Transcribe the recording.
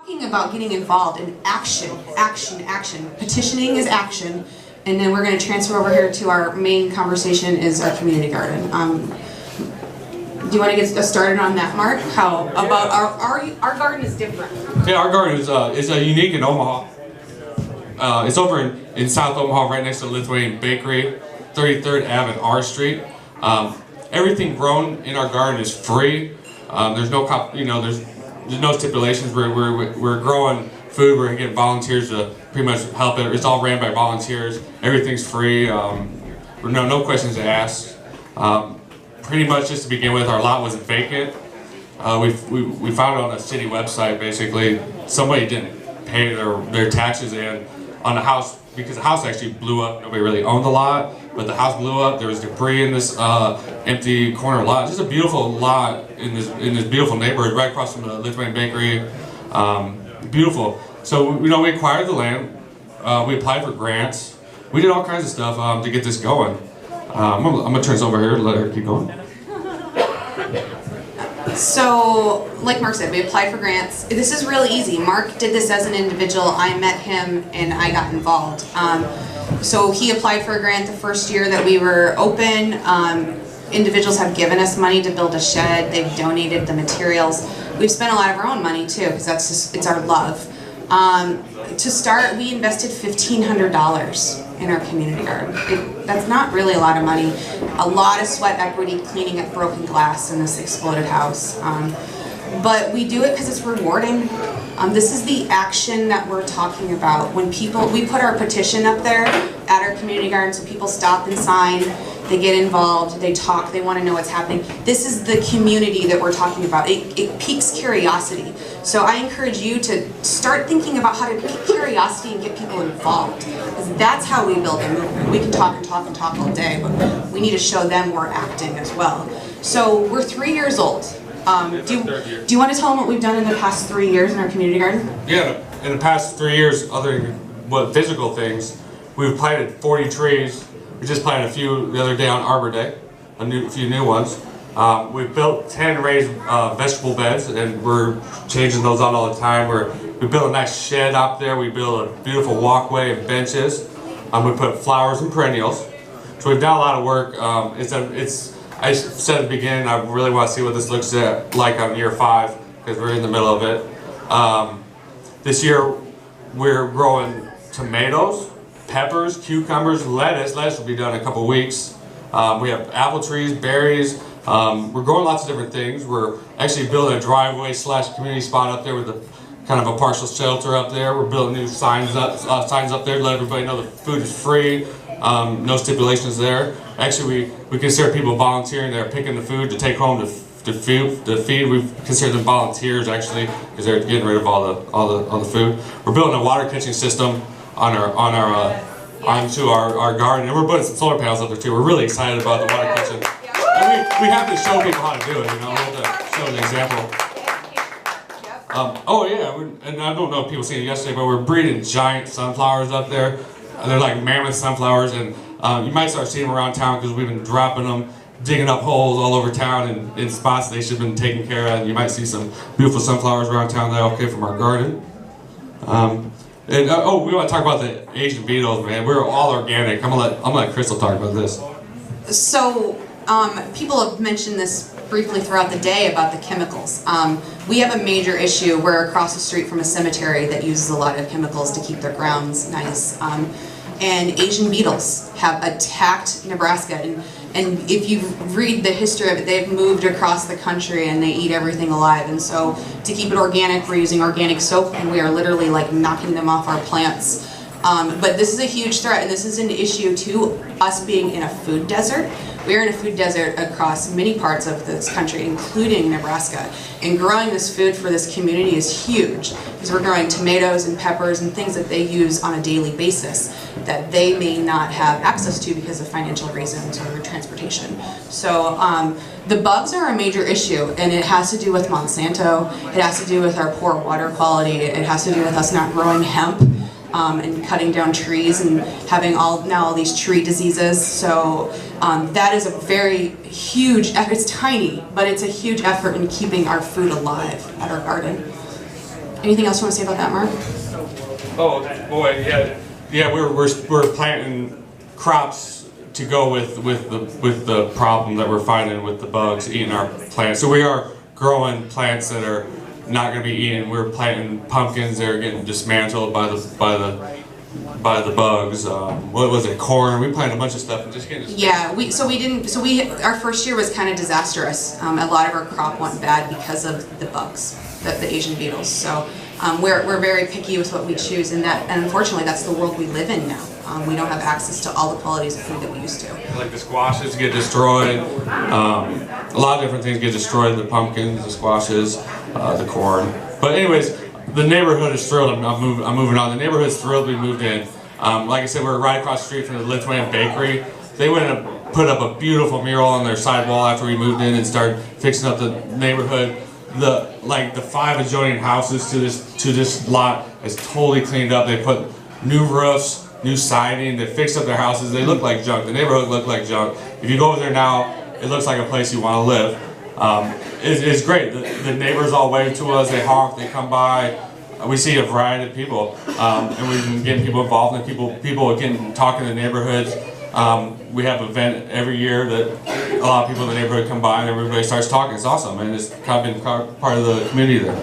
Talking about getting involved in action, action, action. Petitioning is action, and then we're going to transfer over here to our main conversation is our community garden. Do you want to get us started on that, Mark? How about our garden is different? Yeah, our garden is unique in Omaha. It's over in South Omaha, right next to the Lithuanian Bakery, 33rd Ave and R Street. Everything grown in our garden is free. There's no there's no stipulations. We're growing food. We're getting volunteers to pretty much help it. It's all ran by volunteers. Everything's free. No questions asked. Pretty much just to begin with, our lot wasn't vacant. We found it on a city website. Basically, somebody didn't pay their taxes in on the house because the house actually blew up. Nobody really owned the lot, but the house blew up. There was debris in this empty corner lot. Just a beautiful lot in this beautiful neighborhood, right across from the Lithuanian Bakery. Beautiful. So we acquired the land. We applied for grants. We did all kinds of stuff to get this going. I'm gonna turn this over here and let her keep going. So, like Mark said, we applied for grants. This is really easy. Mark did this as an individual. I met him and I got involved. So he applied for a grant the first year that we were open. Individuals have given us money to build a shed. They've donated the materials. We've spent a lot of our own money too, because it's our love. To start, we invested $1,500 in our community garden. That's not really a lot of money. A lot of sweat equity cleaning up broken glass in this exploded house. But we do it because it's rewarding. This is the action that we're talking about. When we put our petition up there at our community garden, so people stop and sign, they get involved, they talk, they want to know what's happening. This is the community that we're talking about. It piques curiosity. So I encourage you to start thinking about how to pique curiosity and get people involved. Because that's how we build a movement. We can talk and talk and talk all day, but we need to show them we're acting as well. So we're 3 years old. Do you want to tell them what we've done in the past 3 years in our community garden? Yeah, in the past 3 years, other than physical things, we've planted 40 trees. We just planted a few the other day on Arbor Day, a few new ones. We've built 10 raised vegetable beds, and we're changing those out all the time. We built a nice shed out there. We built a beautiful walkway and benches. We put flowers and perennials. So we've done a lot of work. I said at the beginning, I really want to see what this looks like on year 5, because we're in the middle of it. This year, we're growing tomatoes, peppers, cucumbers, lettuce. Lettuce will be done in a couple weeks. We have apple trees, berries. We're growing lots of different things. We're actually building a driveway / community spot up there with kind of a partial shelter up there. We're building new signs up there to let everybody know the food is free. No stipulations there. Actually, we consider people volunteering. They're picking the food to take home to feed. We consider them volunteers actually, because they're getting rid of all the food. We're building a water catching system onto our garden, and we're putting some solar panels up there too. We're really excited about the water catching. And we have to show people how to do it. We have to show an example. Oh yeah, and I don't know if people seen it yesterday, but we're breeding giant sunflowers up there. They're like mammoth sunflowers, and you might start seeing them around town because we've been dropping them, digging up holes all over town in spots they should have been taken care of. And you might see some beautiful sunflowers around town that all came from our garden. We want to talk about the Asian beetles, man. We're all organic. I'm gonna let Krystal talk about this. So people have mentioned this briefly throughout the day about the chemicals. We have a major issue. We're across the street from a cemetery that uses a lot of chemicals to keep their grounds nice. And Asian beetles have attacked Nebraska. And if you read the history of it, they've moved across the country and they eat everything alive. And so to keep it organic, we're using organic soap, and we are literally like knocking them off our plants. But this is a huge threat, and this is an issue to us being in a food desert. We're in a food desert across many parts of this country, including Nebraska. And growing this food for this community is huge, because we're growing tomatoes and peppers and things that they use on a daily basis that they may not have access to because of financial reasons or transportation. So the bugs are a major issue, and it has to do with Monsanto. It has to do with our poor water quality. It has to do with us not growing hemp. And cutting down trees and having all these tree diseases. So that is a very huge effort. It's tiny, but it's a huge effort in keeping our food alive at our garden. Anything else you want to say about that, Mark? Oh boy, yeah. We're planting crops to go with the problem that we're finding with the bugs eating our plants. So we are growing plants that are not going to be eaten. We're planting pumpkins that are getting dismantled by the bugs. What was it? Corn. We planted a bunch of stuff and just getting dismantled. Yeah. Our first year was kind of disastrous. A lot of our crop went bad because of the bugs, the Asian beetles. So we're very picky with what we choose, and unfortunately that's the world we live in now. We don't have access to all the qualities of food that we used to. Like the squashes get destroyed. A lot of different things get destroyed. The pumpkins, the squashes, the corn. But anyways, the neighborhood is thrilled. I'm moving on. The neighborhood is thrilled we moved in. Like I said, we're right across the street from the Lithuanian bakery. They went and put up a beautiful mural on their side wall after we moved in and started fixing up the neighborhood. The 5 adjoining houses to this lot is totally cleaned up. They put new roofs, new siding. They fixed up their houses. They look like junk. The neighborhood looked like junk. If you go over there now, it looks like a place you want to live. It's great. The neighbors all wave to us. They honk. They come by. We see a variety of people, and we've been getting people involved, and people again talking in the neighborhoods. We have an event every year that a lot of people in the neighborhood come by and everybody starts talking. It's awesome, and it's kind of been part of the community there.